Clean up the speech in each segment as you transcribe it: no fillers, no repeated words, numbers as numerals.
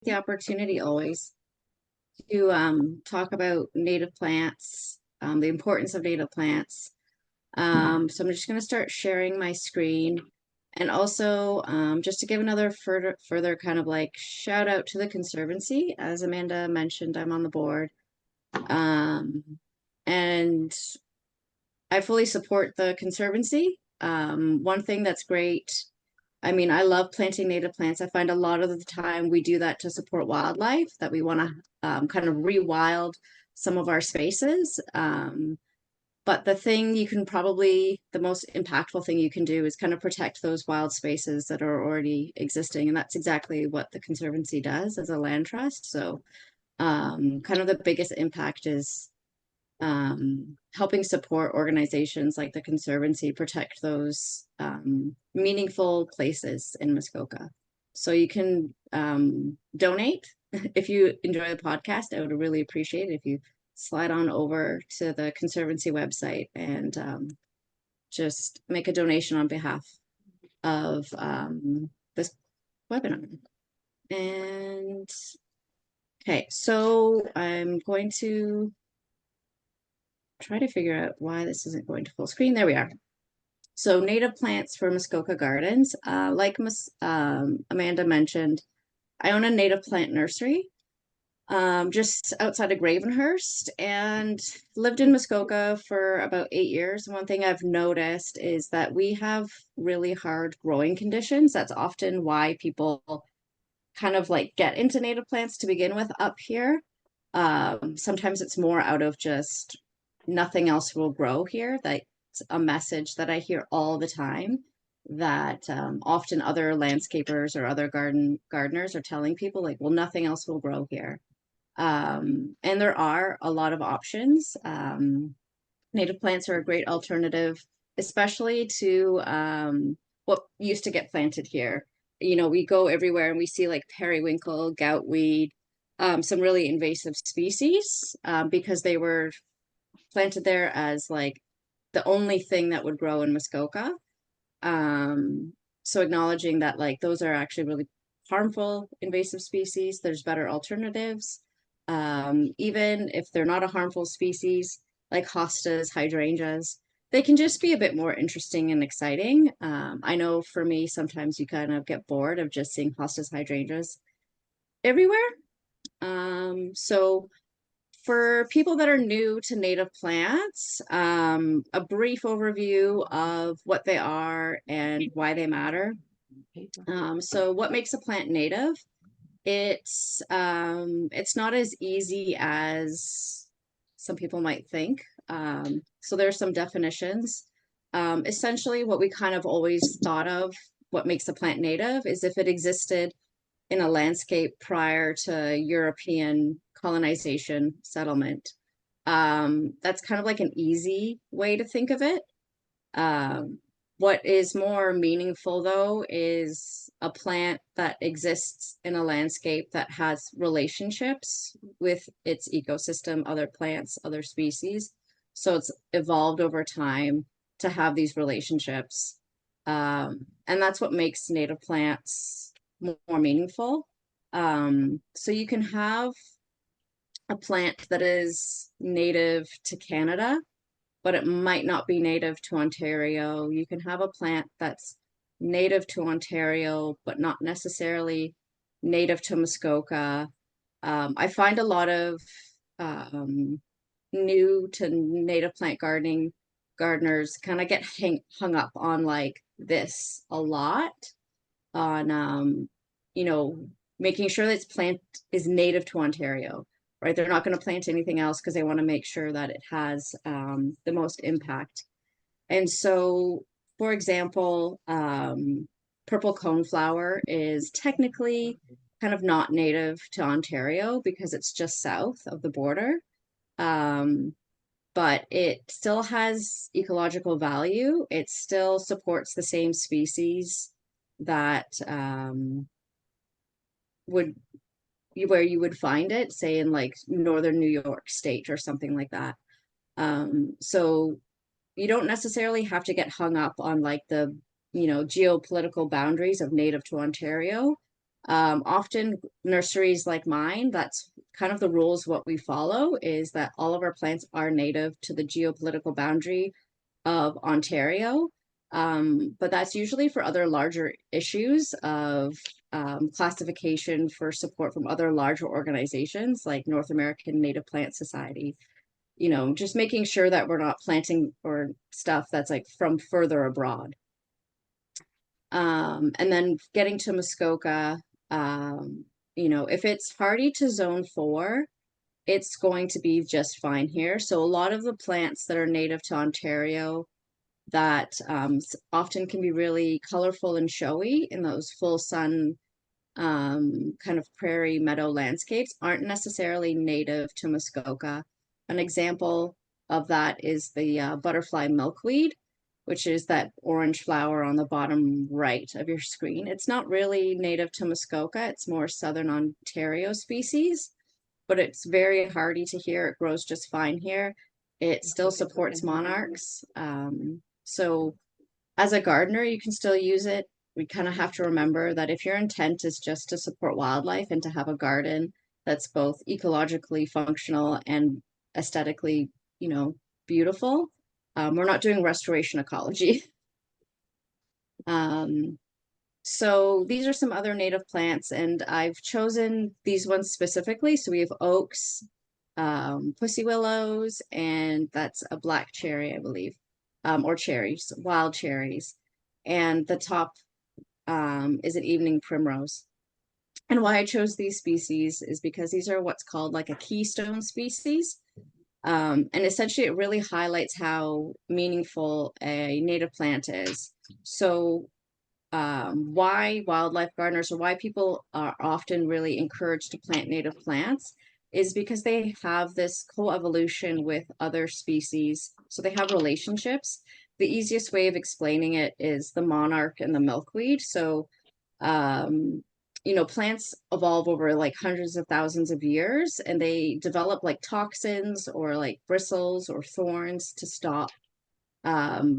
the opportunity always to talk about native plants, the importance of native plants. So I'm just going to start sharing my screen, and also just to give another further kind of like shout out to the Conservancy. As Amanda mentioned, I'm on the board, um, and I fully support the Conservancy. One thing that's great, I mean, I love planting native plants. I find a lot of the time we do that to support wildlife, that we want to kind of rewild some of our spaces. But the thing you can probably, the most impactful thing you can do is kind of protect those wild spaces that are already existing. And that's exactly what the Conservancy does as a land trust. So kind of the biggest impact is helping support organizations like the Conservancy protect those meaningful places in Muskoka. So you can donate if you enjoy the podcast. I would really appreciate it if you slide on over to the Conservancy website and just make a donation on behalf of this webinar. And okay, so I'm going to try to figure out why this isn't going to full screen. There we are. So native plants for Muskoka Gardens. Like Amanda mentioned, I own a native plant nursery just outside of Gravenhurst and lived in Muskoka for about 8 years. One thing I've noticed is that we have really hard growing conditions. That's often why people kind of like get into native plants to begin with up here. Sometimes it's more out of just nothing else will grow here. That's a message that I hear all the time, that often other landscapers or other gardeners are telling people like, well, nothing else will grow here. And there are a lot of options. Native plants are a great alternative, especially to what used to get planted here. You know, we go everywhere and we see like periwinkle, goutweed, some really invasive species because they were planted there as like the only thing that would grow in Muskoka. So acknowledging that like those are actually really harmful invasive species, there's better alternatives. Even if they're not a harmful species, like hostas, hydrangeas, they can just be a bit more interesting and exciting. I know for me, sometimes you kind of get bored of just seeing hostas, hydrangeas everywhere. So for people that are new to native plants, a brief overview of what they are and why they matter. So what makes a plant native? It's not as easy as some people might think. So there's some definitions. Essentially, what we kind of always thought of what makes a plant native is if it existed in a landscape prior to European colonization settlement. That's kind of like an easy way to think of it. What is more meaningful, though, is a plant that exists in a landscape that has relationships with its ecosystem, other plants, other species. So it's evolved over time to have these relationships. And that's what makes native plants more meaningful. So you can have a plant that is native to Canada, but it might not be native to Ontario. You can have a plant that's native to Ontario, but not necessarily native to Muskoka. I find a lot of new to native plant gardeners kind of get hung up on like this a lot on you know, making sure that its plant is native to Ontario, right? They're not going to plant anything else because they want to make sure that it has the most impact. And so, for example, purple coneflower is technically kind of not native to Ontario because it's just south of the border. Um, but it still has ecological value. It still supports the same species that would where you would find it, say in like northern New York State or something like that. So you don't necessarily have to get hung up on like the, you know, geopolitical boundaries of native to Ontario. Often nurseries like mine, that's kind of the rules. What we follow is that all of our plants are native to the geopolitical boundary of Ontario. But that's usually for other larger issues of classification for support from other larger organizations like North American Native Plant Society. You know, just making sure that we're not planting or stuff that's like from further abroad. And then getting to Muskoka, you know, if it's hardy to zone 4, it's going to be just fine here. So a lot of the plants that are native to Ontario that often can be really colorful and showy in those full sun kind of prairie meadow landscapes aren't necessarily native to Muskoka. An example of that is the butterfly milkweed, which is that orange flower on the bottom right of your screen. It's not really native to Muskoka, it's more Southern Ontario species, but it's very hardy to here. It grows just fine here. It still supports monarchs. So as a gardener, you can still use it. We kind of have to remember that if your intent is just to support wildlife and to have a garden that's both ecologically functional and aesthetically, you know, beautiful, we're not doing restoration ecology. So these are some other native plants, and I've chosen these ones specifically. So we have oaks, pussy willows, and that's a black cherry, I believe, or cherries, wild cherries. And the top is an evening primrose. And why I chose these species is because these are what's called like a keystone species. And essentially, it really highlights how meaningful a native plant is. So why wildlife gardeners or why people are often really encouraged to plant native plants is because they have this coevolution with other species. So they have relationships. The easiest way of explaining it is the monarch and the milkweed. So, you know, plants evolve over like hundreds of thousands of years and they develop like toxins or like bristles or thorns to stop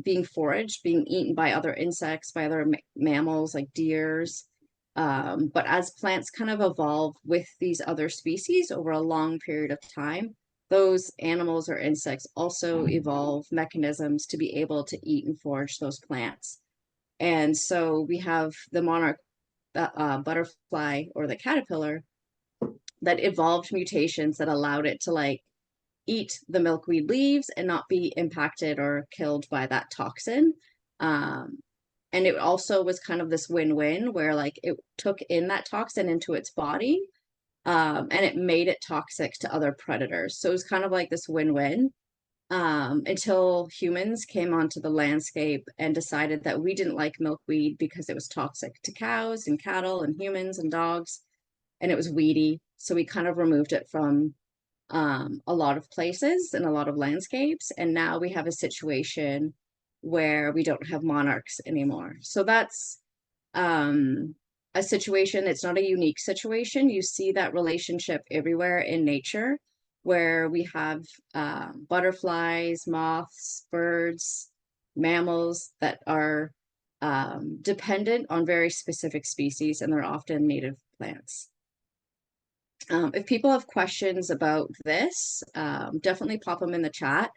being foraged, being eaten by other insects, by other mammals like deers. But as plants kind of evolve with these other species over a long period of time, those animals or insects also evolve mechanisms to be able to eat and forage those plants. And so we have the monarch butterfly or the caterpillar that evolved mutations that allowed it to like eat the milkweed leaves and not be impacted or killed by that toxin. Um, and it also was kind of this win-win where like it took in that toxin into its body, and it made it toxic to other predators. So it was kind of like this win-win until humans came onto the landscape and decided that we didn't like milkweed because it was toxic to cows and cattle and humans and dogs, and it was weedy. So we kind of removed it from a lot of places and a lot of landscapes. And now we have a situation where we don't have monarchs anymore. So that's a situation, it's not a unique situation. You see that relationship everywhere in nature where we have butterflies, moths, birds, mammals that are dependent on very specific species, and they're often native plants. If people have questions about this, definitely pop them in the chat.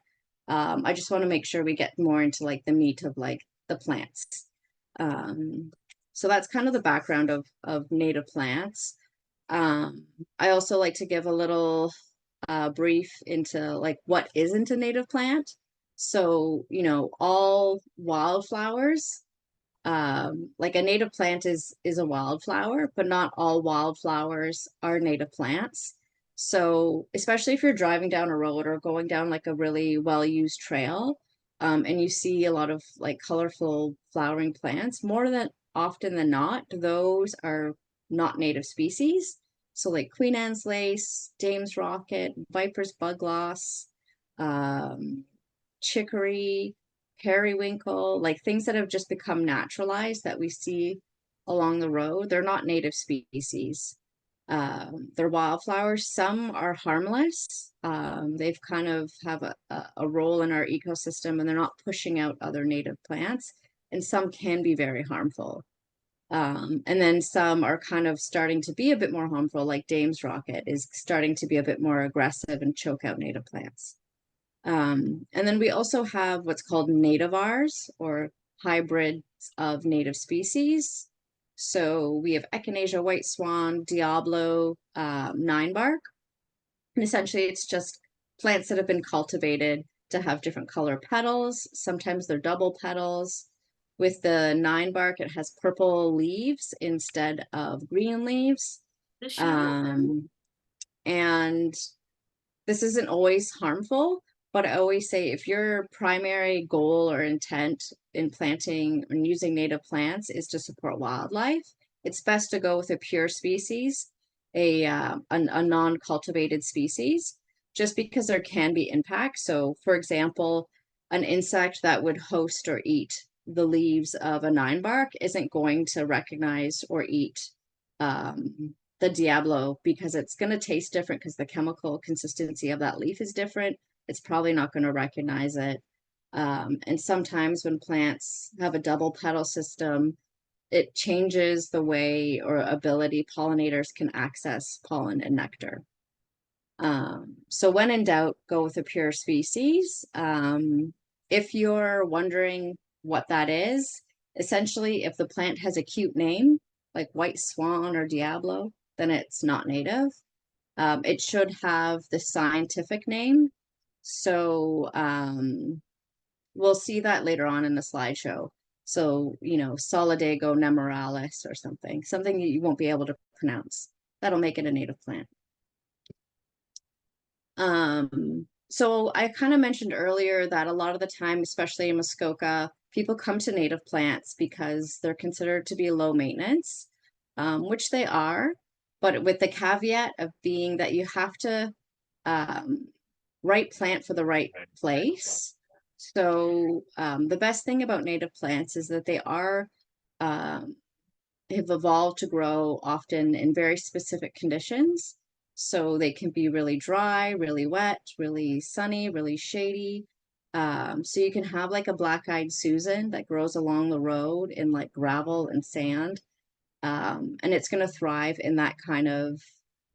I just want to make sure we get more into like the meat of like the plants. So that's kind of the background of native plants. I also like to give a little brief into like what isn't a native plant. So, you know, all wildflowers, like a native plant is a wildflower, but not all wildflowers are native plants. So especially if you're driving down a road or going down like a really well-used trail, and you see a lot of like colorful flowering plants, more than often than not, those are not native species. So like Queen Anne's lace, Dame's rocket, Viper's bugloss, um, chicory, periwinkle, like things that have just become naturalized that we see along the road. They're not native species. They're wildflowers. Some are harmless. They've kind of have a role in our ecosystem and they're not pushing out other native plants. And some can be very harmful. And then some are kind of starting to be a bit more harmful, like Dame's rocket is starting to be a bit more aggressive and choke out native plants. And then we also have what's called nativars, or hybrids of native species. So we have Echinacea, white swan, Diablo, ninebark. And essentially it's just plants that have been cultivated to have different color petals. Sometimes they're double petals. With the ninebark, it has purple leaves instead of green leaves. And this isn't always harmful, but I always say if your primary goal or intent in planting and using native plants is to support wildlife, it's best to go with a pure species, a non-cultivated species, just because there can be impacts. So, for example, an insect that would host or eat the leaves of a ninebark isn't going to recognize or eat the Diablo because it's going to taste different because the chemical consistency of that leaf is different. It's probably not going to recognize it. And sometimes when plants have a double petal system, it changes the way or ability pollinators can access pollen and nectar. So when in doubt, go with a pure species. If you're wondering what that is, essentially, if the plant has a cute name, like white swan or Diablo, then it's not native. It should have the scientific name. So we'll see that later on in the slideshow. So, Solidago nemoralis or something you won't be able to pronounce. That'll make it a native plant. So I kind of mentioned earlier that a lot of the time, especially in Muskoka, people come to native plants because they're considered to be low maintenance, which they are, but with the caveat of being that you have to right plant for the right place. So the best thing about native plants is that they are have evolved to grow often in very specific conditions. So they can be really dry, really wet, really sunny, really shady. So you can have like a black-eyed Susan that grows along the road in like gravel and sand. And it's going to thrive in that kind of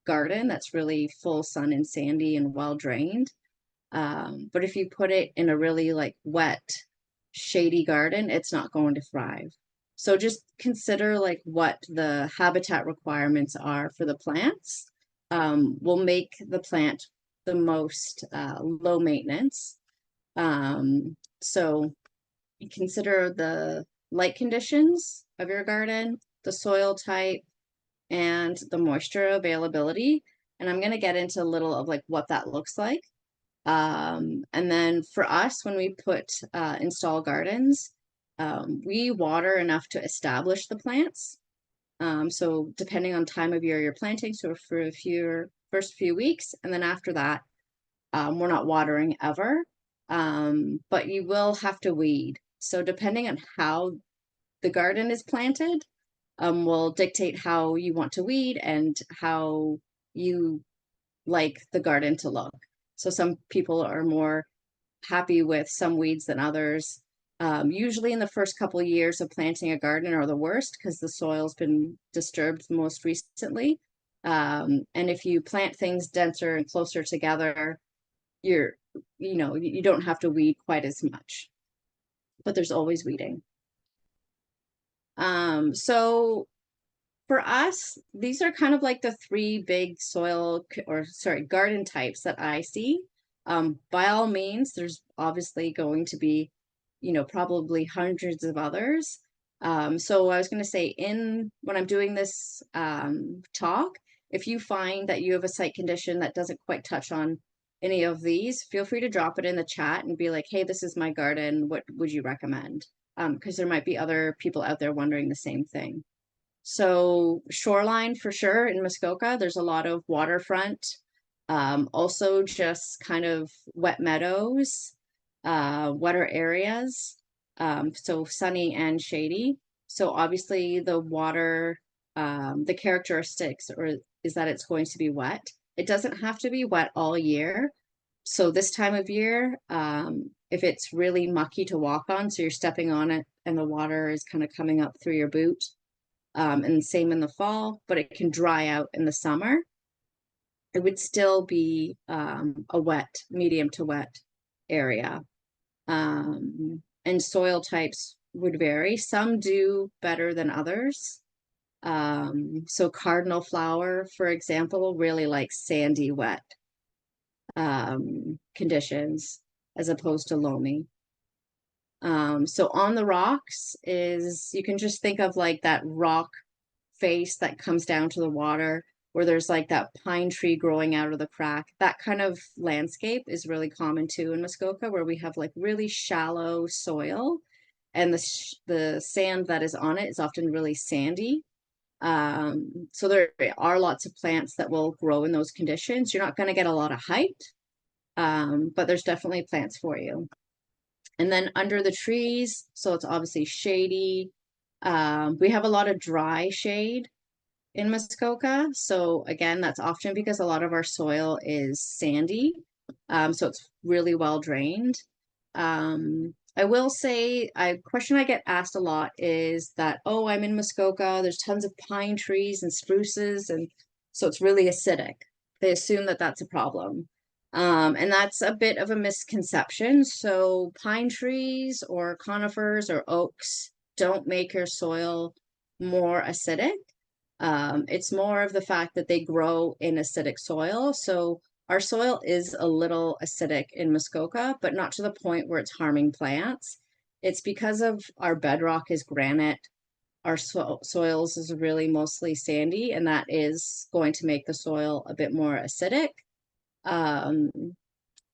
garden that's really full sun and sandy and well drained. But if you put it in a really like wet, shady garden, it's not going to thrive. So just consider like what the habitat requirements are for the plants. Will make the plant the most low maintenance. So consider the light conditions of your garden, the soil type, and the moisture availability. And I'm going to get into a little of like what that looks like. And then for us, when we install gardens, we water enough to establish the plants. So depending on time of year you're planting, so for first few weeks, and then after that, we're not watering ever. But you will have to weed. So depending on how the garden is planted, will dictate how you want to weed and how you like the garden to look. So some people are more happy with some weeds than others. Usually in the first couple of years of planting a garden are the worst because the soil's been disturbed most recently. And if you plant things denser and closer together, you don't have to weed quite as much, but there's always weeding. So for us, these are kind of like the three big garden types that I see. By all means, there's obviously going to be, probably hundreds of others. So I was going to say when I'm doing this talk, if you find that you have a site condition that doesn't quite touch on any of these, feel free to drop it in the chat and be like, hey, this is my garden. What would you recommend? Because there might be other people out there wondering the same thing. So shoreline for sure in Muskoka, there's a lot of waterfront, also just kind of wet meadows, wetter areas, so sunny and shady. So obviously the water, the characteristics is that it's going to be wet. It doesn't have to be wet all year. So this time of year, if it's really mucky to walk on, so you're stepping on it and the water is kind of coming up through your boot, and same in the fall, but it can dry out in the summer. It would still be a wet, medium to wet area. And soil types would vary. Some do better than others. So cardinal flower, for example, really likes sandy, wet conditions as opposed to loamy. So on the rocks is, you can just think of like that rock face that comes down to the water where there's like that pine tree growing out of the crack. That kind of landscape is really common too in Muskoka, where we have like really shallow soil and the sand that is on it is often really sandy. So there are lots of plants that will grow in those conditions. You're not going to get a lot of height, but there's definitely plants for you. And then under the trees, so it's obviously shady. We have a lot of dry shade in Muskoka. So again, that's often because a lot of our soil is sandy. So it's really well drained. I will say, a question I get asked a lot is that, oh, I'm in Muskoka, there's tons of pine trees and spruces, and so it's really acidic. They assume that that's a problem. And that's a bit of a misconception. So pine trees or conifers or oaks don't make your soil more acidic. It's more of the fact that they grow in acidic soil. So our soil is a little acidic in Muskoka, but not to the point where it's harming plants. It's because of our bedrock is granite. Our soils is really mostly sandy, and that is going to make the soil a bit more acidic. Um,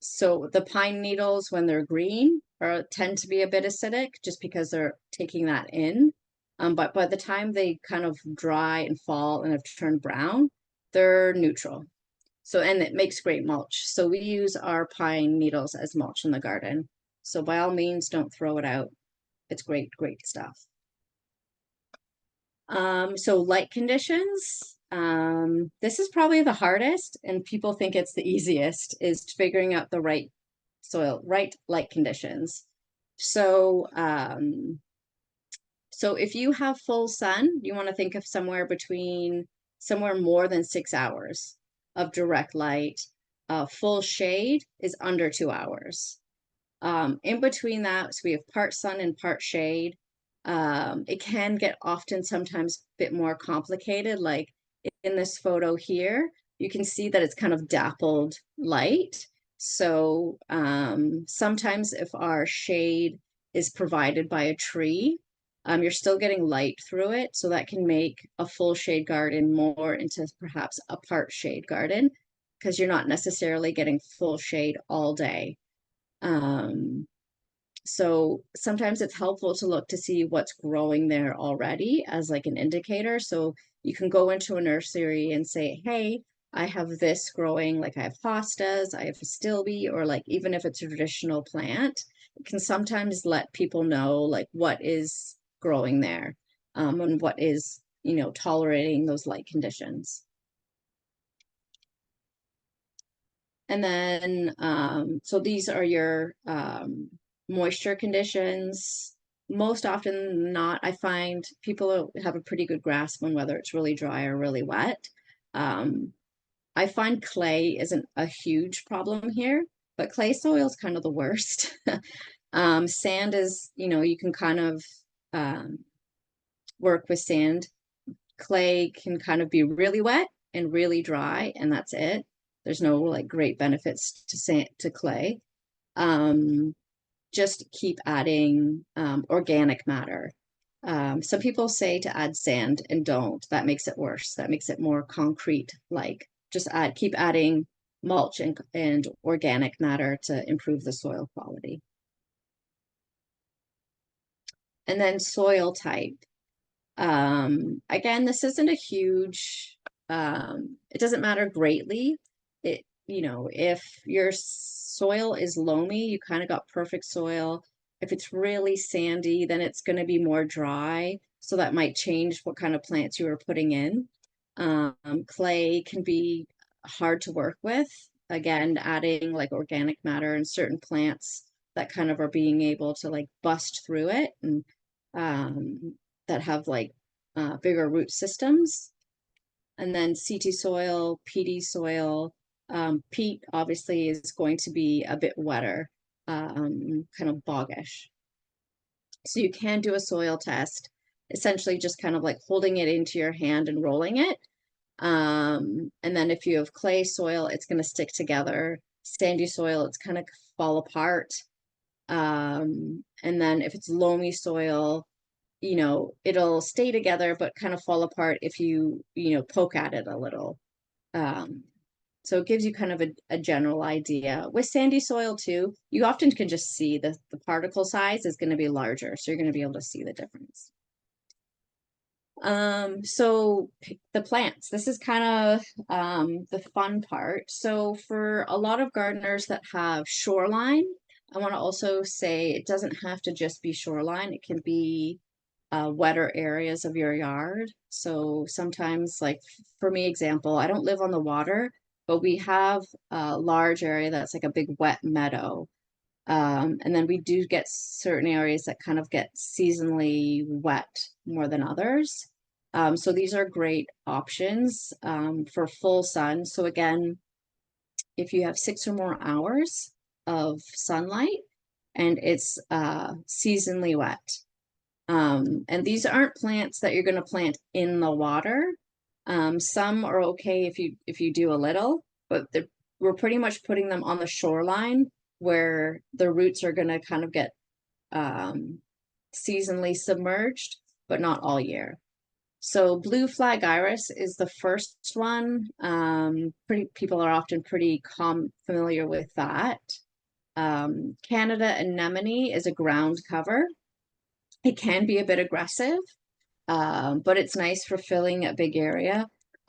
so the pine needles, when they're green, tend to be a bit acidic just because they're taking that in. But by the time they kind of dry and fall and have turned brown, they're neutral. So, and it makes great mulch. So we use our pine needles as mulch in the garden. So by all means, don't throw it out. It's great, great stuff. So light conditions. This is probably the hardest, and people think it's the easiest, is figuring out the right soil, right light conditions. So, so if you have full sun, you want to think of somewhere more than 6 hours of direct light. Full shade is under 2 hours. In between that, so we have part sun and part shade. It can get sometimes a bit more complicated. Like in this photo here, you can see that it's kind of dappled light. So sometimes if our shade is provided by a tree, you're still getting light through it. So that can make a full shade garden more into perhaps a part shade garden, because you're not necessarily getting full shade all day. So sometimes it's helpful to look to see what's growing there already as like an indicator. So you can go into a nursery and say, hey, I have this growing, like I have hostas, I have astilbe, or like even if it's a traditional plant, it can sometimes let people know like what is growing there, and what is, tolerating those light conditions. And then, so these are your moisture conditions. Most often than not, I find people have a pretty good grasp on whether it's really dry or really wet. I find clay isn't a huge problem here, but clay soil is kind of the worst. Sand is, you can kind of work with sand. Clay can kind of be really wet and really dry, and that's it. There's no like great benefits to clay. Just keep adding organic matter. Some people say to add sand and don't. That makes it worse. That makes it more concrete. Like just keep adding mulch and organic matter to improve the soil quality. And then soil type. Again, this isn't a huge, it doesn't matter greatly. If your soil is loamy, you kind of got perfect soil. If it's really sandy, then it's going to be more dry. So that might change what kind of plants you are putting in. Clay can be hard to work with. Again, adding like organic matter and certain plants that kind of are being able to like bust through it and that have like bigger root systems. And then CT soil, PD soil. Peat obviously is going to be a bit wetter, kind of boggish. So you can do a soil test, essentially just kind of like holding it into your hand and rolling it. And then if you have clay soil, it's going to stick together. Sandy soil, it's kind of fall apart. And then if it's loamy soil, you know, it'll stay together but kind of fall apart if you know, poke at it a little. Um, so it gives you kind of a general idea. With sandy soil too, you often can just see the particle size is going to be larger, so you're going to be able to see the difference. So the plants, this is kind of the fun part. So for a lot of gardeners that have shoreline, I want to also say it doesn't have to just be shoreline. It can be wetter areas of your yard. So sometimes, like for me, example, I don't live on the water, but we have a large area that's like a big wet meadow. And then we do get certain areas that kind of get seasonally wet more than others. So these are great options for full sun. So again, if you have 6 or more hours of sunlight and it's seasonally wet. And these aren't plants that you're going to plant in the water. Some are okay if you do a little, but we're pretty much putting them on the shoreline where the roots are going to kind of get seasonally submerged, but not all year. So blue flag iris is the first one. People are often pretty familiar with that. Canada anemone is a ground cover. It can be a bit aggressive, but it's nice for filling a big area.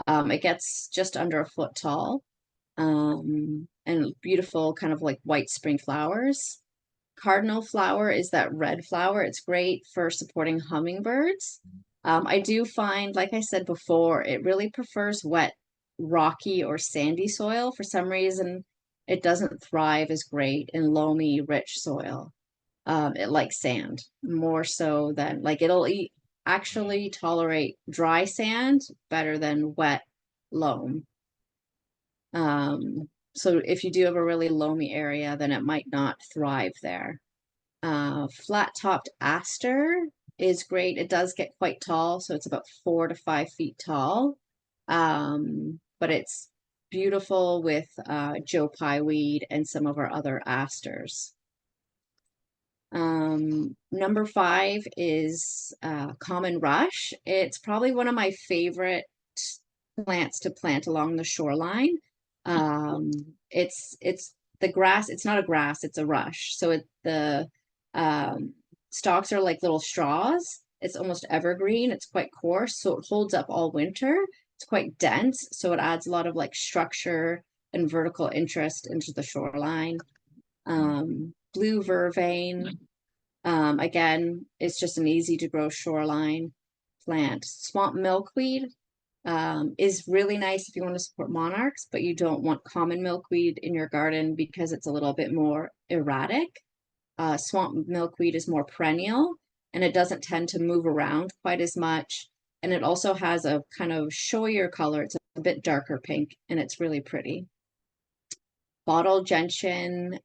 It gets just under a foot tall, and beautiful kind of like white spring flowers. Cardinal flower is that red flower. It's great for supporting hummingbirds. I do find, like I said before, it really prefers wet, rocky or sandy soil. For some reason, it doesn't thrive as great in loamy, rich soil. It likes sand more so than like actually tolerate dry sand better than wet loam. So if you do have a really loamy area, then it might not thrive there. Flat-topped aster is great. It does get quite tall, so it's about 4 to 5 feet tall. But it's beautiful with Joe Pye weed and some of our other asters. Number 5 is common rush. It's probably one of my favorite plants to plant along the shoreline. It's the grass. It's not a grass. It's a rush. So the stalks are like little straws. It's almost evergreen. It's quite coarse, so it holds up all winter. It's quite dense, so it adds a lot of like structure and vertical interest into the shoreline. Blue vervain, again, it's just an easy to grow shoreline plant. Swamp milkweed is really nice if you want to support monarchs, but you don't want common milkweed in your garden because it's a little bit more erratic. Swamp milkweed is more perennial and it doesn't tend to move around quite as much. And it also has a kind of showier color. It's a bit darker pink and it's really pretty. Bottle gentian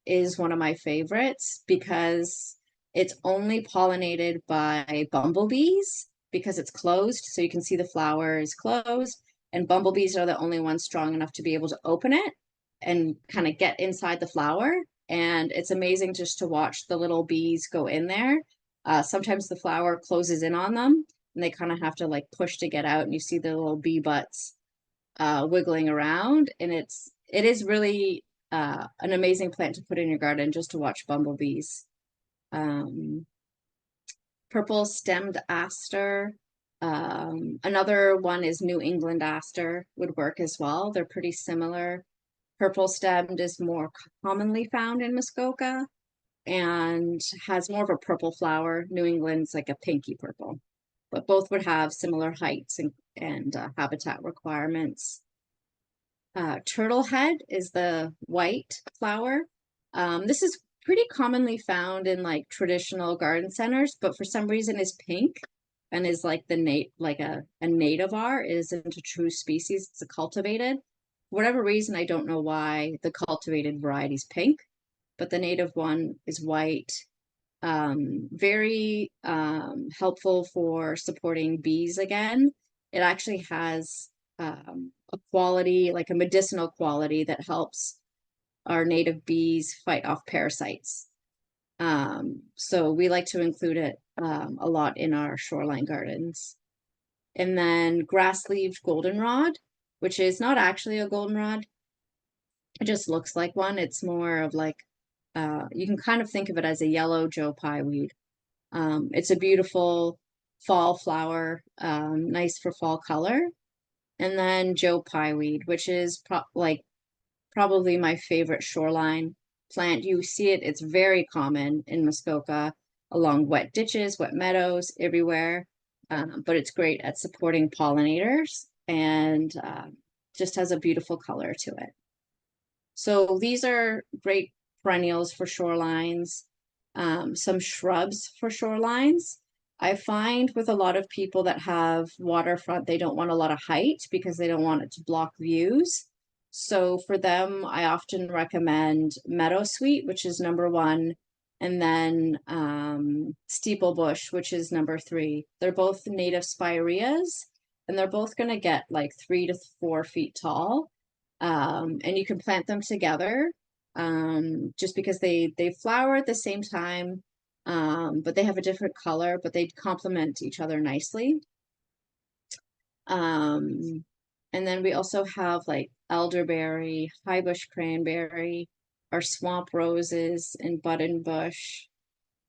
is one of my favorites because it's only pollinated by bumblebees because it's closed. So you can see the flower is closed and bumblebees are the only ones strong enough to be able to open it and kind of get inside the flower. And it's amazing just to watch the little bees go in there. Sometimes the flower closes in on them and they kind of have to like push to get out and you see the little bee butts wiggling around, and it is really an amazing plant to put in your garden just to watch bumblebees. Purple stemmed aster. Another one is New England aster would work as well. They're pretty similar. Purple stemmed is more commonly found in Muskoka and has more of a purple flower. New England's like a pinky purple, but both would have similar heights and habitat requirements. Turtle head is the white flower. This is pretty commonly found in like traditional garden centers, but for some reason is pink. and is like a nativar. It isn't a true species. It's a cultivated. For whatever reason, I don't know why the cultivated variety is pink, but the native one is white. Very helpful for supporting bees again. It actually has a quality, like a medicinal quality that helps our native bees fight off parasites. So we like to include it a lot in our shoreline gardens. And then grass-leaved goldenrod, which is not actually a goldenrod. It just looks like one. It's more of like, you can kind of think of it as a yellow Joe Pye weed. It's a beautiful fall flower, nice for fall color. And then Joe Pye weed, which is probably my favorite shoreline plant. You see it, it's very common in Muskoka along wet ditches, wet meadows, everywhere. But it's great at supporting pollinators and just has a beautiful color to it. So these are great perennials for shorelines. Some shrubs for shorelines. I find with a lot of people that have waterfront, they don't want a lot of height because they don't want it to block views. So for them, I often recommend meadowsweet, which is number 1, and then steeplebush, which is number 3. They're both native spireas, and they're both going to get like 3 to 4 feet tall. And you can plant them together just because they flower at the same time, but they have a different color, but they complement each other nicely. And then we also have like elderberry, high bush cranberry, our swamp roses and buttonbush,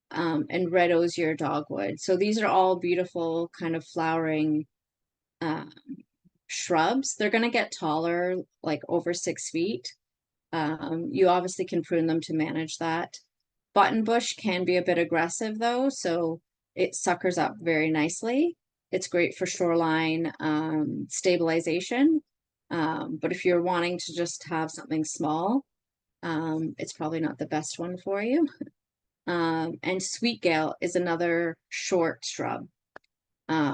and red osier dogwood. So these are all beautiful kind of flowering shrubs. They're going to get taller, like over 6 feet. You obviously can prune them to manage that. Buttonbush can be a bit aggressive though, so it suckers up very nicely. It's great for shoreline stabilization. But if you're wanting to just have something small, it's probably not the best one for you. And sweetgale is another short shrub.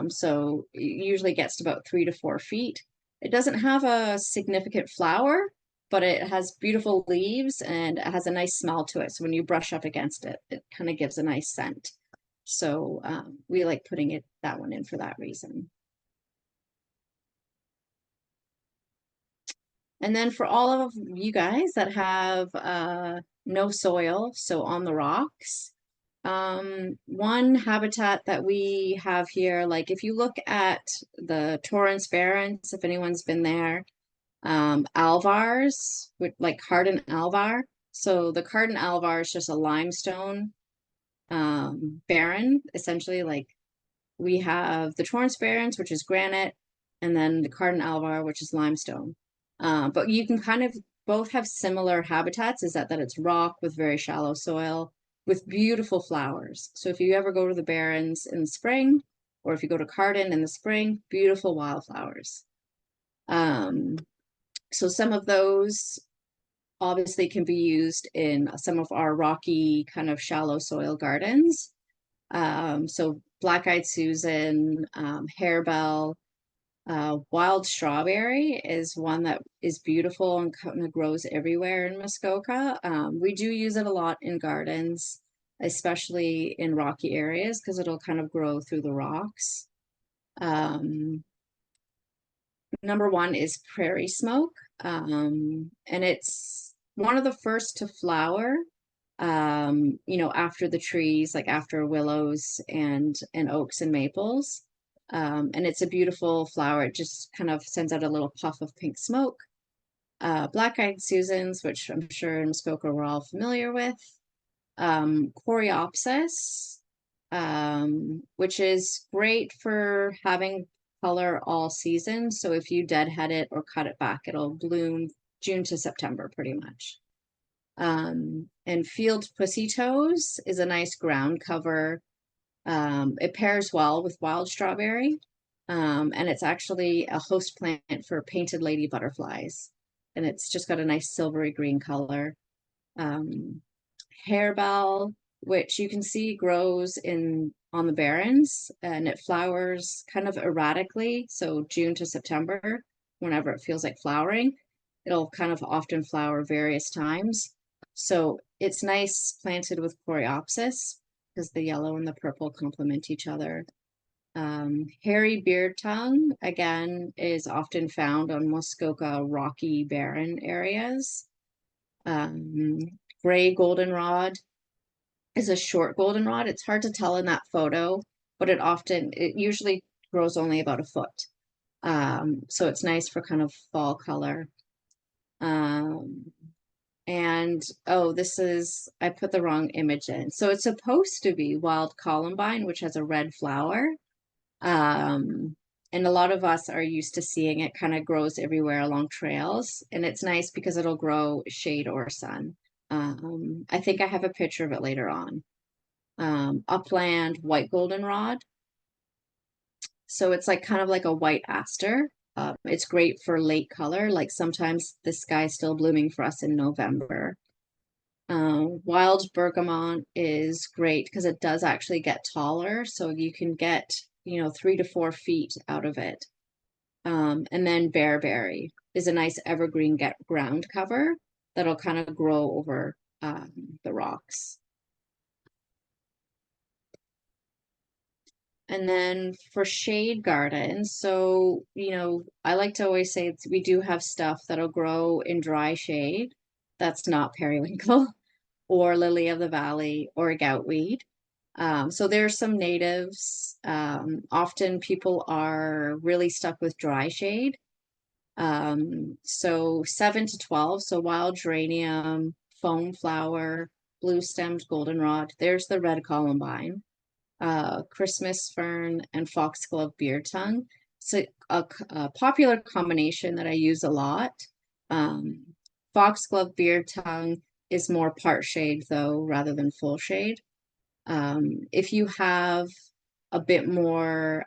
So it usually gets to about 3 to 4 feet. It doesn't have a significant flower, but it has beautiful leaves and it has a nice smell to it. So when you brush up against it, it kind of gives a nice scent. So we like putting that one in for that reason. And then for all of you guys that have no soil, so on the rocks, one habitat that we have here, like if you look at the Torrance Barrens, if anyone's been there, alvars, like Carden alvar. So the Carden alvar is just a limestone barren, essentially. Like we have the Torrance Barrens, which is granite, and then the Carden alvar, which is limestone. But you can kind of both have similar habitats, is that it's rock with very shallow soil with beautiful flowers. So if you ever go to the Barrens in the spring, or if you go to Carden in the spring, beautiful wildflowers. So some of those obviously can be used in some of our rocky kind of shallow soil gardens. So black-eyed Susan, harebell, wild strawberry is one that is beautiful and kind of grows everywhere in Muskoka. We do use it a lot in gardens, especially in rocky areas, because it'll kind of grow through the rocks. Number 1 is prairie smoke, and it's one of the first to flower, after the trees, like after willows and oaks and maples. And it's a beautiful flower. It just kind of sends out a little puff of pink smoke. Black-eyed Susans, which I'm sure in Muskoka we're all familiar with. Coreopsis, which is great for having color all season. So if you deadhead it or cut it back, it'll bloom June to September pretty much. And field pussy toes is a nice ground cover. It pairs well with wild strawberry, and it's actually a host plant for painted lady butterflies. And it's just got a nice silvery green color. Harebell, which you can see grows in on the barrens, and it flowers kind of erratically. So June to September, whenever it feels like flowering, it'll kind of often flower various times. So it's nice planted with coreopsis because the yellow and the purple complement each other. Hairy beard tongue, again, is often found on Muskoka rocky barren areas. Um, Gray goldenrod is a short goldenrod. It's hard to tell in that photo, but it usually grows only about a foot. So it's nice for kind of fall color. Um, and oh, I put the wrong image in. So it's supposed to be wild columbine, which has a red flower. Um, and a lot of us are used to seeing it kind of grows everywhere along trails. And it's nice because it'll grow shade or sun. I think I have a picture of it later on. Upland white goldenrod. So it's like kind of like a white aster. It's great for late color, like sometimes the sky's still blooming for us in November. Wild bergamot is great because it does actually get taller, so you can get, 3 to 4 feet out of it. And then bearberry is a nice evergreen ground cover that'll kind of grow over the rocks. And then for shade gardens, so, I like to always say we do have stuff that'll grow in dry shade. That's not periwinkle or lily of the valley or goutweed. So there's some natives. Often people are really stuck with dry shade. So 7 to 12, so wild geranium, foam flower, blue stemmed goldenrod. There's the red columbine, Christmas fern, and foxglove beard tongue. So a popular combination that I use a lot. Um, Foxglove beard tongue is more part shade though, rather than full shade. If you have a bit more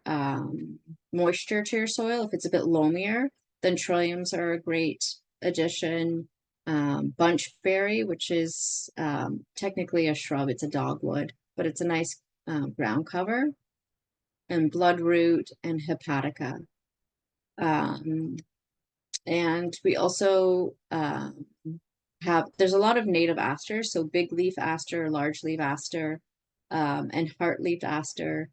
moisture to your soil, if it's a bit loamier, then trilliums are a great addition. Bunchberry, which is technically a shrub, it's a dogwood, but it's a nice ground cover, and bloodroot and hepatica. And we also there's a lot of native asters, so big leaf aster, large leaf aster, and heart leaf aster.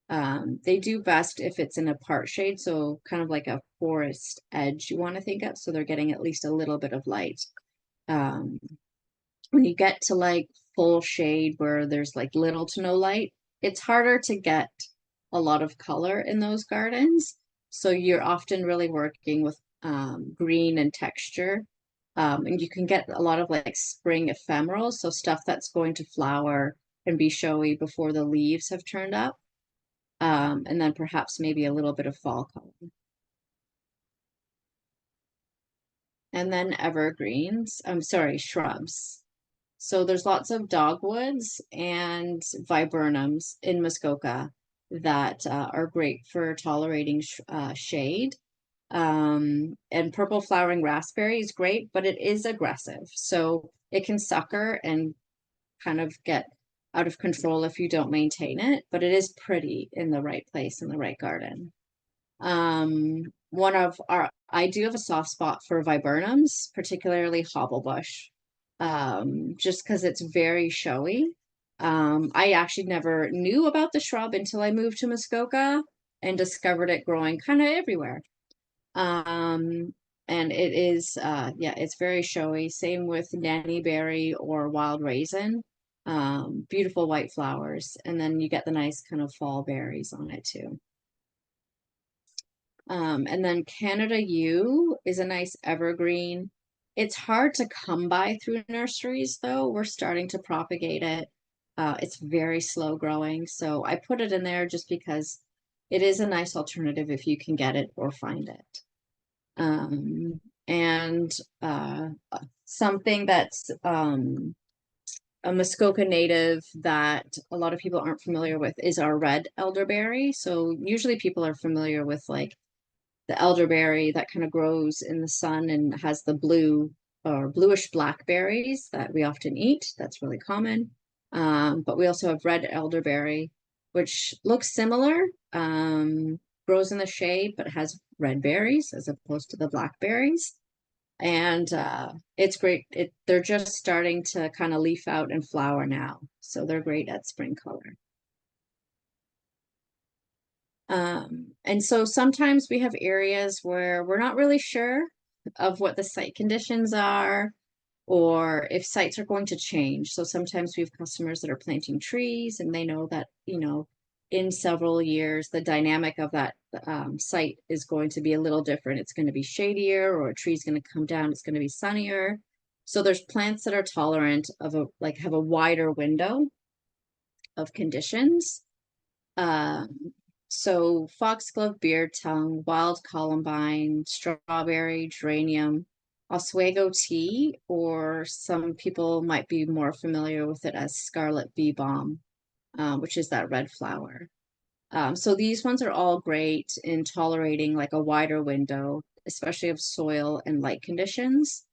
They do best if it's in a part shade, so kind of like a forest edge you want to think of, so they're getting at least a little bit of light. Um, when you get to like full shade where there's like little to no light, it's harder to get a lot of color in those gardens. So you're often really working with green and texture. And you can get a lot of like spring ephemerals, so stuff that's going to flower and be showy before the leaves have turned up. And then perhaps maybe a little bit of fall color. And then evergreens, I'm sorry, shrubs. So there's lots of dogwoods and viburnums in Muskoka that are great for tolerating shade. And purple flowering raspberry is great, but it is aggressive. So it can sucker and kind of get out of control if you don't maintain it, but it is pretty in the right place in the right garden. I do have a soft spot for viburnums, particularly hobblebush, just because it's very showy. I actually never knew about the shrub until I moved to Muskoka and discovered it growing kind of everywhere. And it is, yeah, it's very showy. Same with nannyberry or wild raisin. Beautiful white flowers, and then you get the nice kind of fall berries on it too. And then Canada Yew is a nice evergreen. It's hard to come by through nurseries though. We're starting to propagate it. It's very slow growing, so I put it in there just because it is a nice alternative if you can get it or find it. And something that's a Muskoka native that a lot of people aren't familiar with is our red elderberry. So usually people are familiar with like the elderberry that kind of grows in the sun and has the blue or bluish blackberries that we often eat. That's really common. But we also have red elderberry, which looks similar, grows in the shade, but has red berries as opposed to the blackberries. And it's great. They're just starting to kind of leaf out and flower now. So they're great at spring color. And so sometimes we have areas where we're not really sure of what the site conditions are or if sites are going to change. So sometimes we have customers that are planting trees and they know that, in several years, the dynamic of that site is going to be a little different. It's going to be shadier, or a tree's going to come down, it's going to be sunnier. So there's plants that are tolerant of have a wider window of conditions. Um, so foxglove, beard tongue, wild columbine, strawberry, geranium, Oswego tea, or some people might be more familiar with it as scarlet bee balm, which is that red flower. So these ones are all great in tolerating like a wider window, especially of soil and light conditions.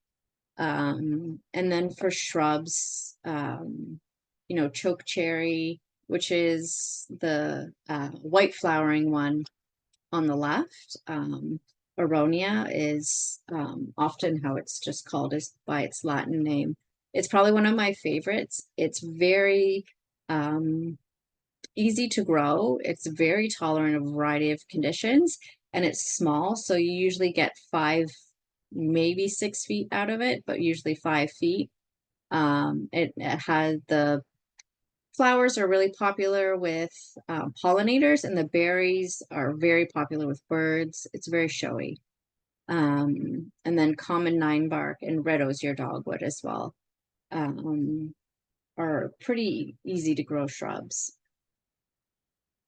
And then for shrubs, choke cherry, which is the white flowering one on the left. Aronia is often how it's just called, is by its Latin name. It's probably one of my favorites. It's very easy to grow. It's very tolerant of a variety of conditions, and it's small. So you usually get 5, maybe 6 feet out of it, but usually 5 feet. It has the flowers are really popular with pollinators, and the berries are very popular with birds. It's very showy. And then common ninebark and red osier dogwood as well are pretty easy to grow shrubs.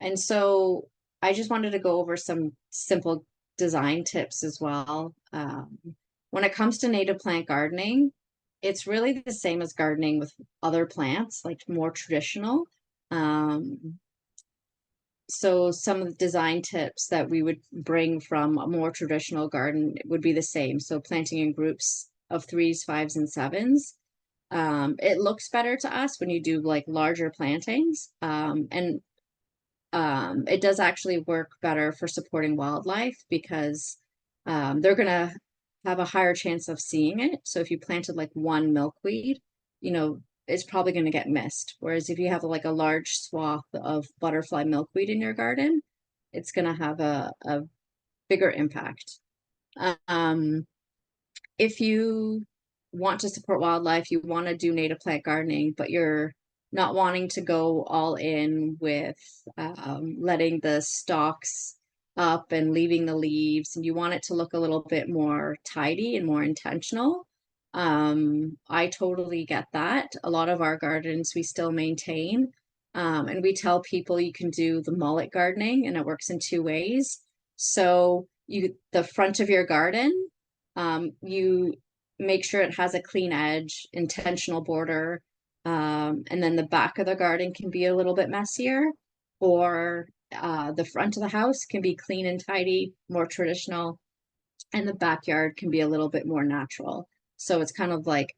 And so I just wanted to go over some simple design tips as well. When it comes to native plant gardening, it's really the same as gardening with other plants, like more traditional. So some of the design tips that we would bring from a more traditional garden would be the same. So planting in groups of 3s, 5s, and 7s. It looks better to us when you do like larger plantings. And it does actually work better for supporting wildlife because they're going to have a higher chance of seeing it. So if you planted like one milkweed, it's probably going to get missed. Whereas if you have like a large swath of butterfly milkweed in your garden, it's going to have a bigger impact. If you want to support wildlife, you want to do native plant gardening, but you're not wanting to go all in with letting the stalks up and leaving the leaves, and you want it to look a little bit more tidy and more intentional. I totally get that. A lot of our gardens we still maintain, and we tell people you can do the mullet gardening, and it works in 2 ways. So the front of your garden, you make sure it has a clean edge, intentional border, and then the back of the garden can be a little bit messier, or the front of the house can be clean and tidy, more traditional, and the backyard can be a little bit more natural. So it's kind of like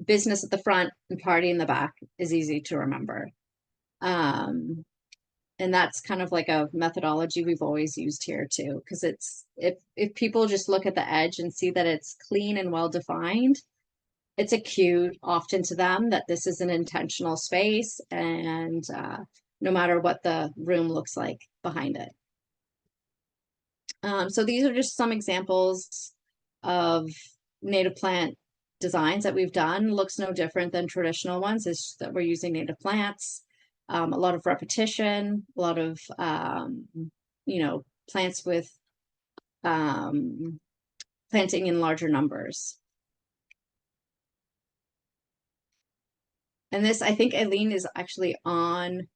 business at the front and party in the back is easy to remember. And that's kind of like a methodology we've always used here too, because it's if people just look at the edge and see that it's clean and well defined, it's a cue often to them that this is an intentional space, and no matter what the room looks like behind it. So these are just some examples of native plant designs that we've done. Looks no different than traditional ones. It's just that we're using native plants. A lot of repetition, a lot of plants with planting in larger numbers. And this, I think Eileen is actually on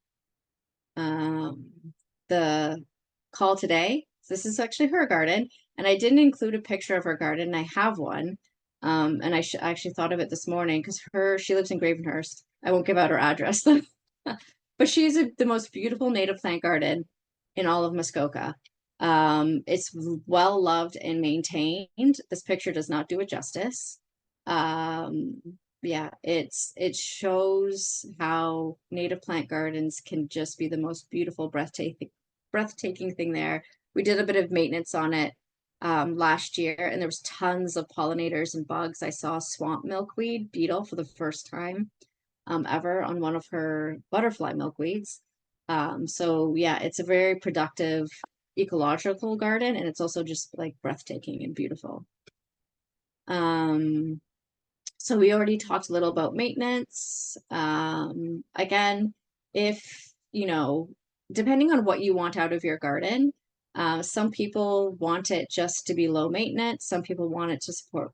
the call today. So this is actually her garden, and I didn't include a picture of her garden. I have one, and I actually thought of it this morning because she lives in Gravenhurst. I won't give out her address though, but she's the most beautiful native plant garden in all of Muskoka. It's well loved and maintained. This picture does not do it justice. Yeah, it shows how native plant gardens can just be the most beautiful, breathtaking thing there. We did a bit of maintenance on it last year, and there was tons of pollinators and bugs. I saw swamp milkweed beetle for the first time ever on one of her butterfly milkweeds. So yeah, it's a very productive ecological garden, and it's also just like breathtaking and beautiful. Um, so we already talked a little about maintenance. Again, if, depending on what you want out of your garden, some people want it just to be low maintenance. Some people want it to support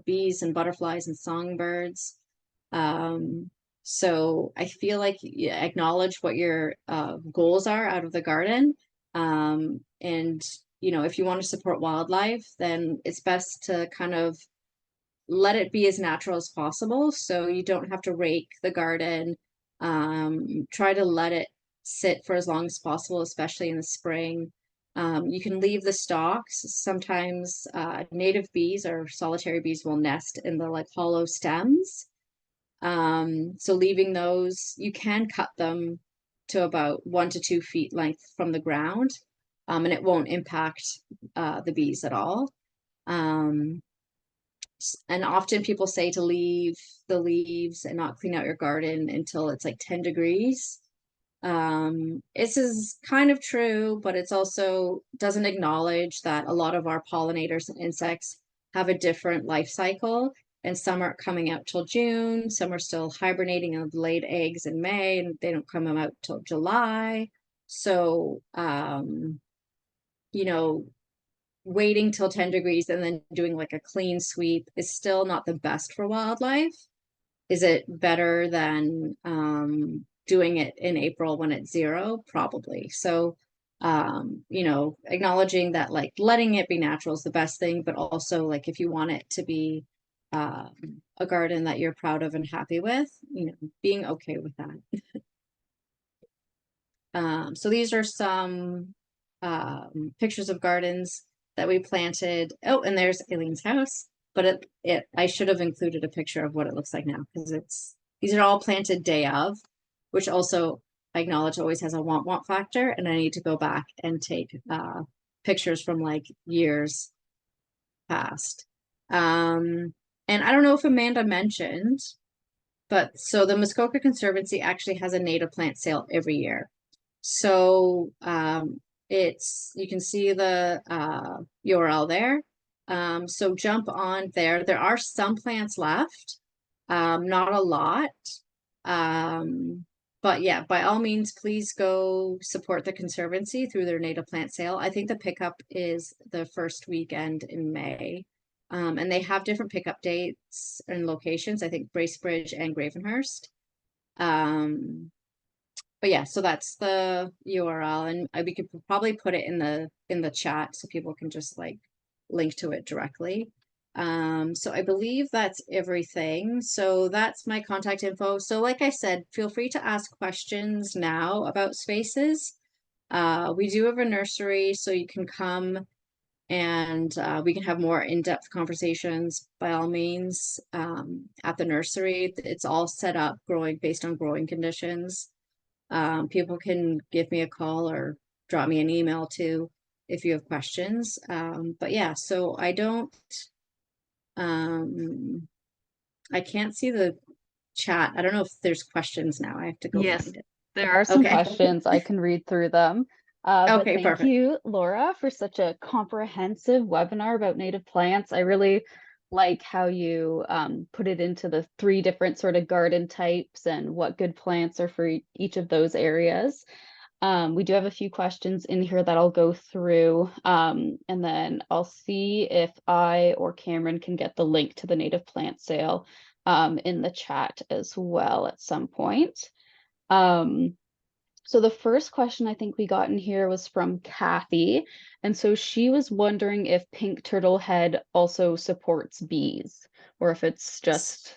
bees and butterflies and songbirds. Um, so I feel like you acknowledge what your goals are out of the garden. And, if you want to support wildlife, then it's best to kind of let it be as natural as possible. So you don't have to rake the garden. Try to let it sit for as long as possible, especially in the spring. You can leave the stalks. Sometimes native bees or solitary bees will nest in the like hollow stems. So leaving those, you can cut them to about 1 to 2 feet length from the ground, and it won't impact the bees at all. Um, and often people say to leave the leaves and not clean out your garden until it's like 10 degrees. This is kind of true, but it's also doesn't acknowledge that a lot of our pollinators and insects have a different life cycle, and some aren't coming out till June, some are still hibernating and laid eggs in May, and they don't come out till July. So, you know, waiting till 10 degrees and then doing like a clean sweep is still not the best for wildlife. Is it better than doing it in April when it's 0? Probably. So, acknowledging that like letting it be natural is the best thing, but also like if you want it to be um, a garden that you're proud of and happy with, being okay with that. So these are some pictures of gardens that we planted. Oh, and there's Aileen's house, but I should have included a picture of what it looks like now because these are all planted day of, which also I acknowledge always has a want factor, and I need to go back and take pictures from like years past. And I don't know if Amanda mentioned, but so the Muskoka Conservancy actually has a native plant sale every year. So you can see the URL there. So jump on there. There are some plants left, not a lot. But yeah, by all means, please go support the Conservancy through their native plant sale. I think the pickup is the first weekend in May. And they have different pickup dates and locations, I think Bracebridge and Gravenhurst. But yeah, so that's the URL, and we could probably put it in the chat so people can just like link to it directly. So I believe that's everything. So that's my contact info. So like I said, feel free to ask questions now about spaces. We do have a nursery, so you can come and we can have more in-depth conversations by all means at the nursery. It's all set up based on growing conditions. People can give me a call or drop me an email too if you have questions. But yeah, so I can't see the chat. I don't know if there's questions now. I have to go Yes, find it. there are some Okay. questions. I can read through them. But Okay, thank perfect. you, Laura, for such a comprehensive webinar about native plants. I really like how you put it into the 3 different sort of garden types and what good plants are for each of those areas. We do have a few questions in here that I'll go through, and then I'll see if I or Cameron can get the link to the native plant sale in the chat as well at some point. So the first question I think we got in here was from Kathy. And so she was wondering if pink turtle head also supports bees or if it's just,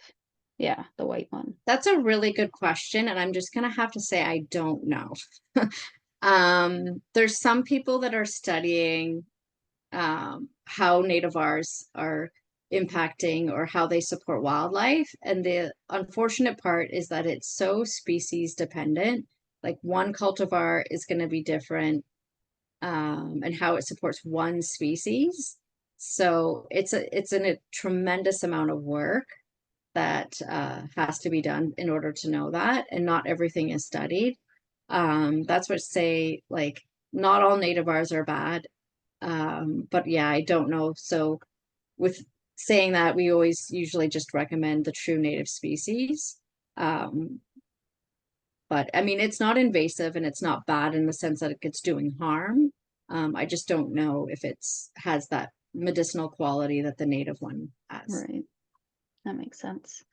yeah, the white one. That's a really good question, and I'm just gonna have to say I don't know. There's some people that are studying how nativars are impacting or how they support wildlife. And the unfortunate part is that it's so species dependent. Like one cultivar is going to be different, and how it supports one species. So a tremendous amount of work that has to be done in order to know that, and not everything is studied. That's what say like not all nativars are bad, but yeah, I don't know. So with saying that, we always usually just recommend the true native species. Um, but I mean, it's not invasive and it's not bad in the sense that it's doing harm. I just don't know if it's has that medicinal quality that the native one has. Right. That makes sense.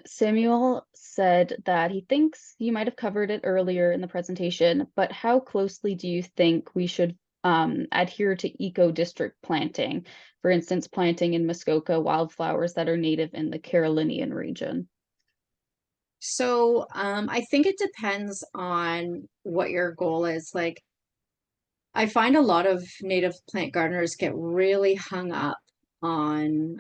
Samuel said that he thinks you might have covered it earlier in the presentation, but how closely do you think we should adhere to eco-district planting? For instance, planting in Muskoka wildflowers that are native in the Carolinian region. So I think it depends on what your goal is. Like, I find a lot of native plant gardeners get really hung up on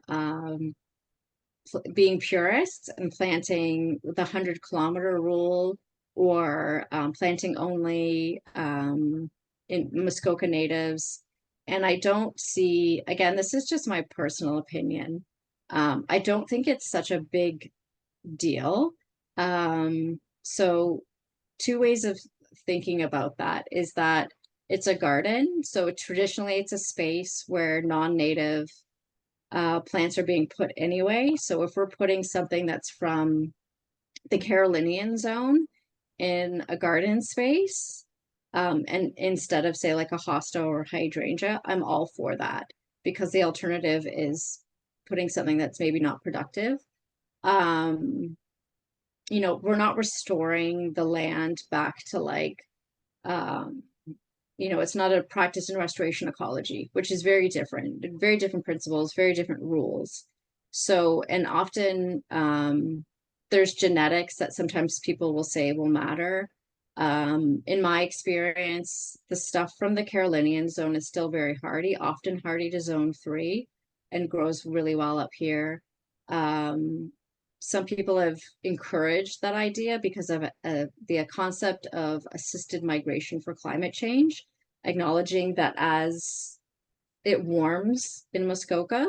being purists and planting the 100-kilometer rule, or planting only in Muskoka natives. And I don't see, again, this is just my personal opinion. I don't think it's such a big deal. So two ways of thinking about that is that it's a garden. So traditionally it's a space where non-native plants are being put anyway. So if we're putting something that's from the Carolinian zone in a garden space, and instead of say like a hosta or hydrangea, I'm all for that, because the alternative is putting something that's maybe not productive. Um, we're not restoring the land back to like, um, it's not a practice in restoration ecology, which is very different principles, very different rules. So, and often there's genetics that sometimes people will say will matter. In my experience, the stuff from the Carolinian zone is still very hardy, often hardy to zone 3, and grows really well up here. Um, some people have encouraged that idea because of the concept of assisted migration for climate change, acknowledging that as it warms in Muskoka,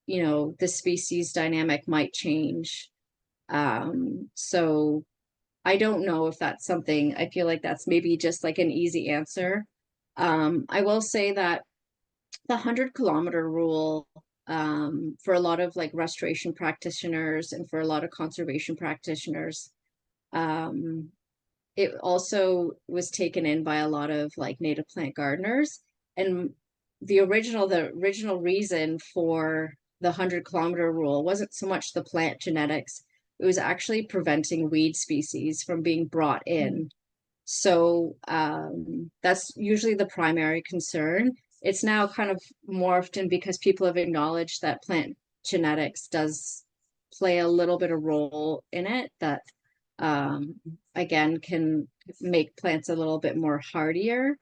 the species dynamic might change. So I don't know if that's something, I feel like that's maybe just like an easy answer. I will say that the 100-kilometer rule, for a lot of like restoration practitioners and for a lot of conservation practitioners, um, it also was taken in by a lot of like native plant gardeners. And the original reason for the 100-kilometer rule wasn't so much the plant genetics, it was actually preventing weed species from being brought Mm. in. So that's usually the primary concern. It's now kind of morphed in because people have acknowledged that plant genetics does play a little bit of role in it, that um, again can make plants a little bit more hardier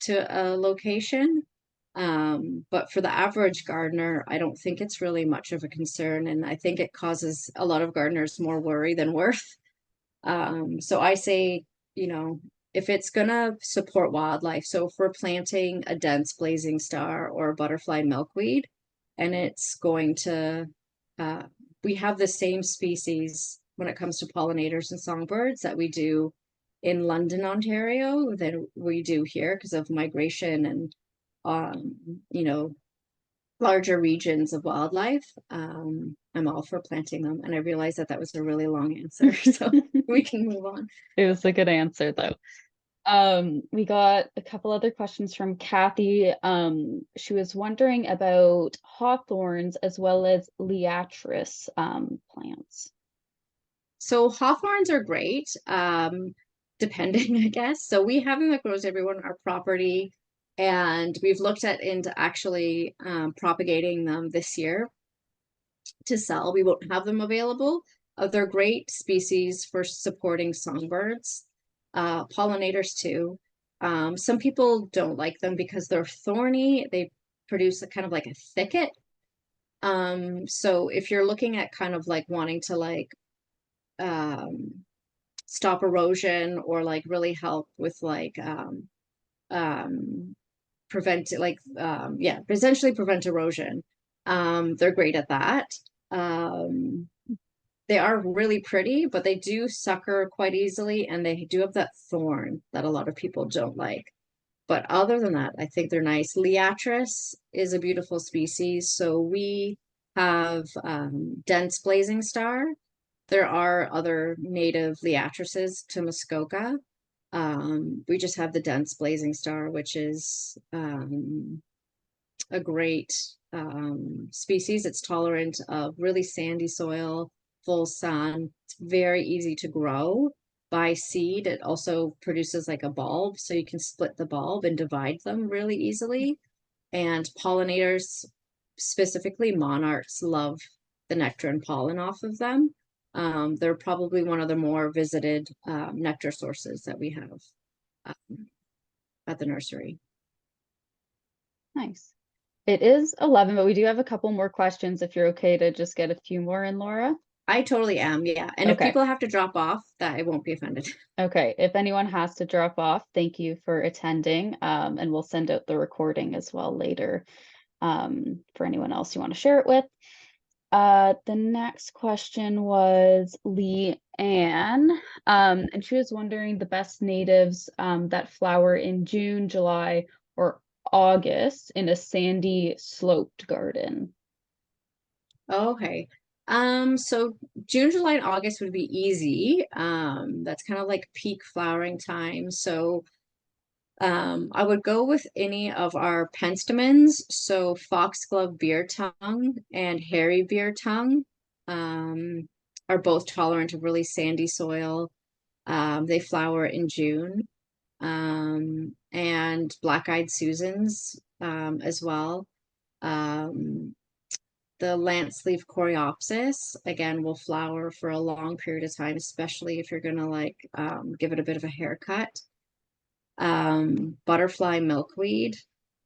to a location. But for the average gardener, I don't think it's really much of a concern. And I think it causes a lot of gardeners more worry than worth. So I say, you know, if it's gonna support wildlife, so if we're planting a dense blazing star or a butterfly milkweed, and it's going to, uh, we have the same species when it comes to pollinators and songbirds that we do in London, Ontario, that we do here because of migration and, um, you know, larger regions of wildlife. I'm all for planting them. And I realized that that was a really long answer, so we can move on. It was a good answer though. We got a couple other questions from Kathy. She was wondering about hawthorns as well as liatris plants. So hawthorns are great, depending, I guess. So we have them that grows everywhere on our property, and we've looked at into actually propagating them this year to sell. We won't have them available. They're great species for supporting songbirds, pollinators too. Some people don't like them because they're thorny. They produce a kind of like a thicket. So if you're looking at kind of like wanting to like stop erosion or like really help with like um prevent like yeah, essentially prevent erosion. They're great at that. Um they are really pretty, but they do sucker quite easily and they do have that thorn that a lot of people don't like. But other than that, I think they're nice. Liatris is a beautiful species. So we have dense blazing star. There are other native Liatrices to Muskoka. We just have the dense blazing star, which is a great species. It's tolerant of really sandy soil, full sun. It's very easy to grow by seed. It also produces like a bulb, so you can split the bulb and divide them really easily. And pollinators, specifically monarchs, love the nectar and pollen off of them. They're probably one of the more visited nectar sources that we have um, at the nursery. Nice. It is 11, but we do have a couple more questions if you're okay to just get a few more in, Laura. I totally am, yeah. And if Okay. people have to drop off, that I won't be offended. Okay. If anyone has to drop off, thank you for attending. And we'll send out the recording as well later for anyone else you want to share it with. The next question was Lee Ann, and she was wondering the best natives that flower in June, July, or August in a sandy sloped garden. Okay. So June, July, and August would be easy. That's kind of like peak flowering time. So I would go with any of our penstemons. So foxglove beer tongue and hairy beer tongue um, are both tolerant of really sandy soil. They flower in June. And black-eyed Susans as well. Um, the lance leaf coreopsis, again, will flower for a long period of time, especially if you're going to like give it a bit of a haircut. Butterfly milkweed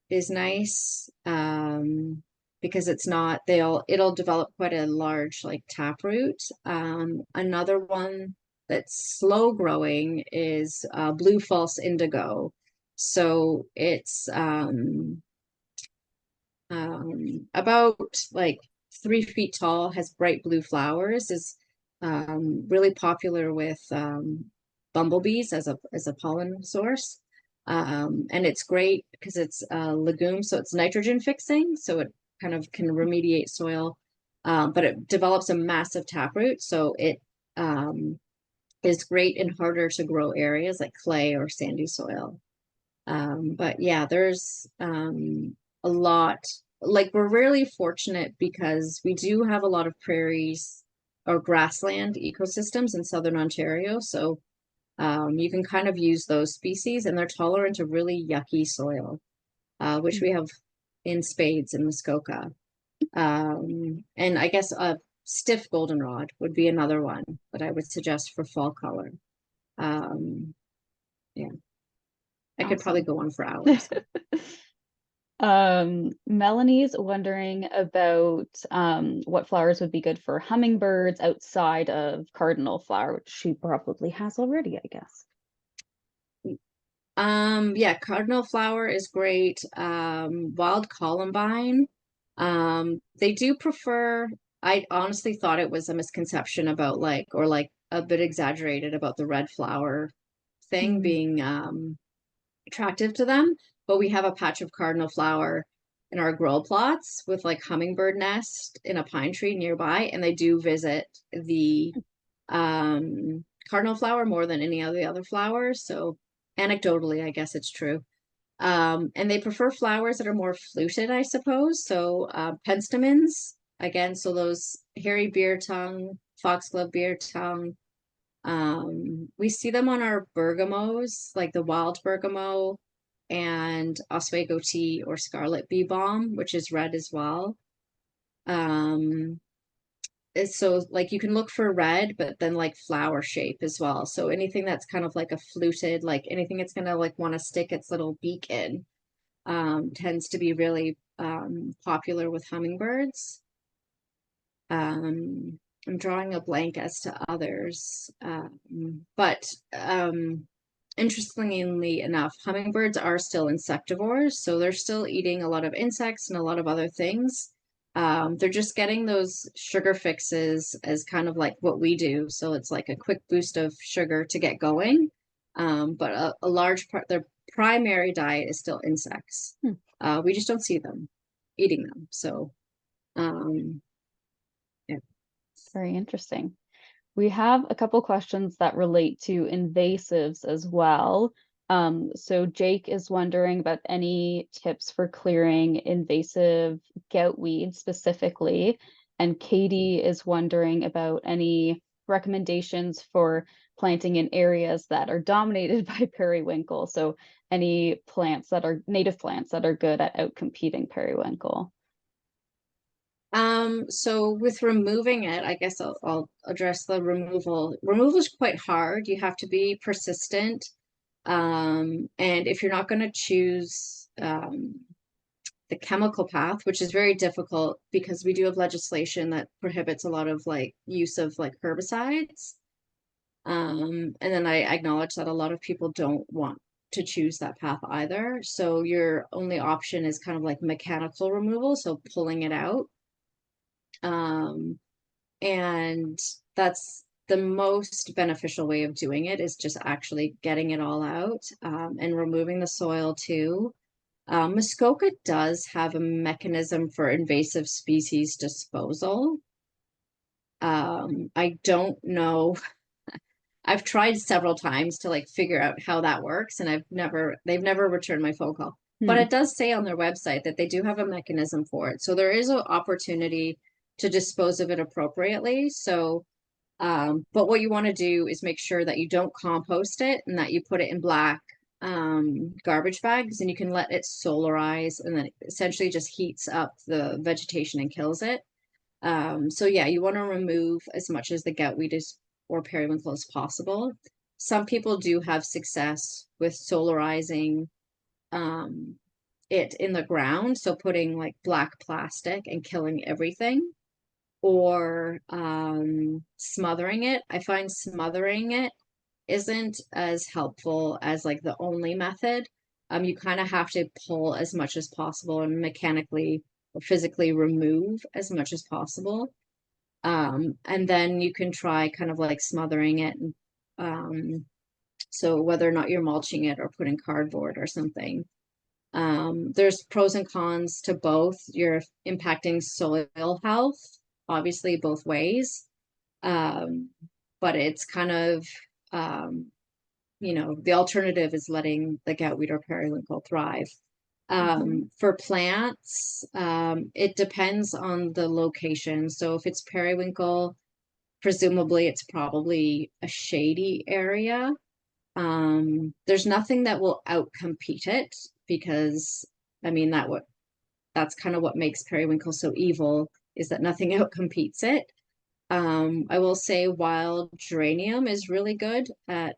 is nice because it's not, it'll develop quite a large like taproot. Another one that's slow growing is blue false indigo. So it's about like 3 feet tall, has bright blue flowers, is really popular with bumblebees as a pollen source. And it's great because it's a legume, so it's nitrogen fixing, so it kind of can remediate soil, but it develops a massive taproot, so it um, is great in harder to grow areas like clay or sandy soil. But yeah, there's a lot, like we're really fortunate because we do have a lot of prairies or grassland ecosystems in southern Ontario. So you can kind of use those species and they're tolerant of really yucky soil, which we have in spades in Muskoka. And I guess a stiff goldenrod would be another one that I would suggest for fall color. Um, yeah, I could probably Awesome. go on for hours. Melanie's wondering about what flowers would be good for hummingbirds outside of cardinal flower, which she probably has already, I guess. Yeah, cardinal flower is great. Wild columbine. They do prefer, I honestly thought it was a misconception about like, or like a bit exaggerated about the red flower thing Mm. being attractive to them, but we have a patch of cardinal flower in our grow plots with like hummingbird nest in a pine tree nearby, and they do visit the cardinal flower more than any of the other flowers. So anecdotally, I guess it's true. And they prefer flowers that are more fluted, I suppose. So penstemons, again, so those hairy beer tongue, foxglove beer tongue. We see them on our bergamos, like the wild bergamot and Oswego tea or scarlet bee balm, which is red as well. Um, so like you can look for red, but then like flower shape as well. So anything that's kind of like a fluted, like anything it's gonna like want to stick its little beak in, tends to be really popular with hummingbirds. I'm drawing a blank as to others. But interestingly enough, hummingbirds are still insectivores, so they're still eating a lot of insects and a lot of other things. They're just getting those sugar fixes as kind of like what we do. So it's like a quick boost of sugar to get going. But a large part, their primary diet is still insects. Hmm, We just don't see them eating them. So, um, yeah. very interesting. We have a couple questions that relate to invasives as well. So Jake is wondering about any tips for clearing invasive gout weed specifically, and Katie is wondering about any recommendations for planting in areas that are dominated by periwinkle. So any plants that are native plants that are good at outcompeting periwinkle. So with removing it, I guess I'll address the removal. Removal is quite hard. You have to be persistent. And if you're not going to choose the chemical path, which is very difficult because we do have legislation that prohibits a lot of like use of like herbicides. And then I acknowledge that a lot of people don't want to choose that path either. So your only option is kind of like mechanical removal, so pulling it out. Um, and that's the most beneficial way of doing it is just actually getting it all out and removing the soil too. Muskoka does have a mechanism for invasive species disposal. I don't know. I've tried several times to like figure out how that works, and they've never returned my phone call. But Hmm. it does say on their website that they do have a mechanism for it. So there is an opportunity to dispose of it appropriately. So but what you want to do is make sure that you don't compost it and that you put it in black garbage bags, and you can let it solarize, and then it essentially just heats up the vegetation and kills it. So yeah, you want to remove as much as the goutweed is or periwinkle as possible. Some people do have success with solarizing um, it in the ground, so putting like black plastic and killing everything or smothering it. I find smothering it isn't as helpful as like the only method. You kind of have to pull as much as possible and mechanically or physically remove as much as possible. And then you can try kind of like smothering it. So whether or not you're mulching it or putting cardboard or something. There's pros and cons to both. You're impacting soil health, obviously both ways. Um, but it's kind of, um, the alternative is letting the goutweed or periwinkle thrive. Mhm. For plants, it depends on the location. So if it's periwinkle, presumably it's probably a shady area. There's nothing that will outcompete it because I mean that's kind of what makes periwinkle so evil is that nothing outcompetes it. I will say wild geranium is really good at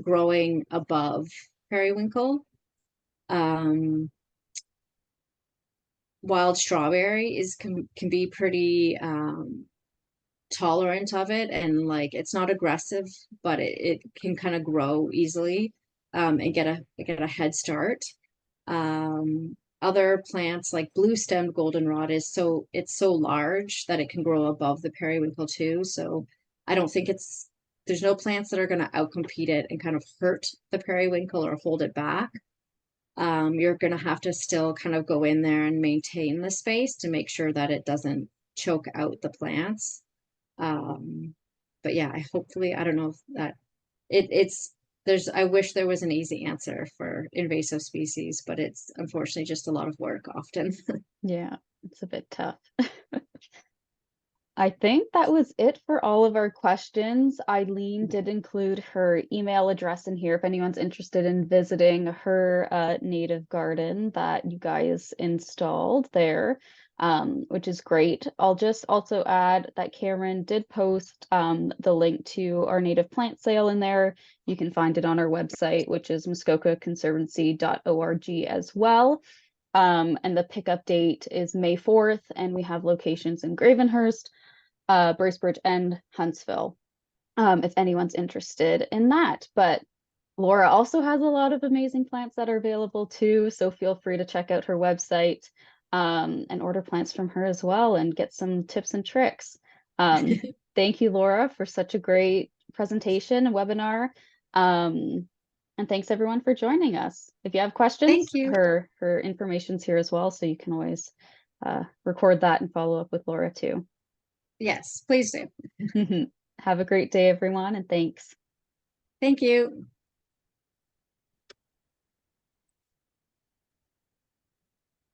growing above periwinkle. Um, Wild strawberry can be pretty tolerant of it, and like it's not aggressive, but it can kind of grow easily and get a head start. Other plants like blue stemmed goldenrod it's so large that it can grow above the periwinkle too. So I don't think there's no plants that are going to outcompete it and kind of hurt the periwinkle or hold it back. You're going to have to still kind of go in there and maintain the space to make sure that it doesn't choke out the plants. Um, but yeah, I don't know if that it's I wish there was an easy answer for invasive species, but it's unfortunately just a lot of work often. Yeah, it's a bit tough. I think that was it for all of our questions. Eileen did include her email address in here if anyone's interested in visiting her native garden that you guys installed there, which is great. I'll just also add that Cameron did post the link to our native plant sale in there. You can find it on our website, which is muskokaconservancy.org as well. And the pickup date is May 4th, and we have locations in Gravenhurst, Bracebridge, and Huntsville, if anyone's interested in that. But Laura also has a lot of amazing plants that are available too, so feel free to check out her website, and order plants from her as well and get some tips and tricks. Thank you, Laura, for such a great presentation and webinar. And thanks everyone for joining us. If you have questions, Thank you. her information's here as well, so you can always record that and follow up with Laura too. Yes, please do. Have a great day, everyone, and thanks. Thank you.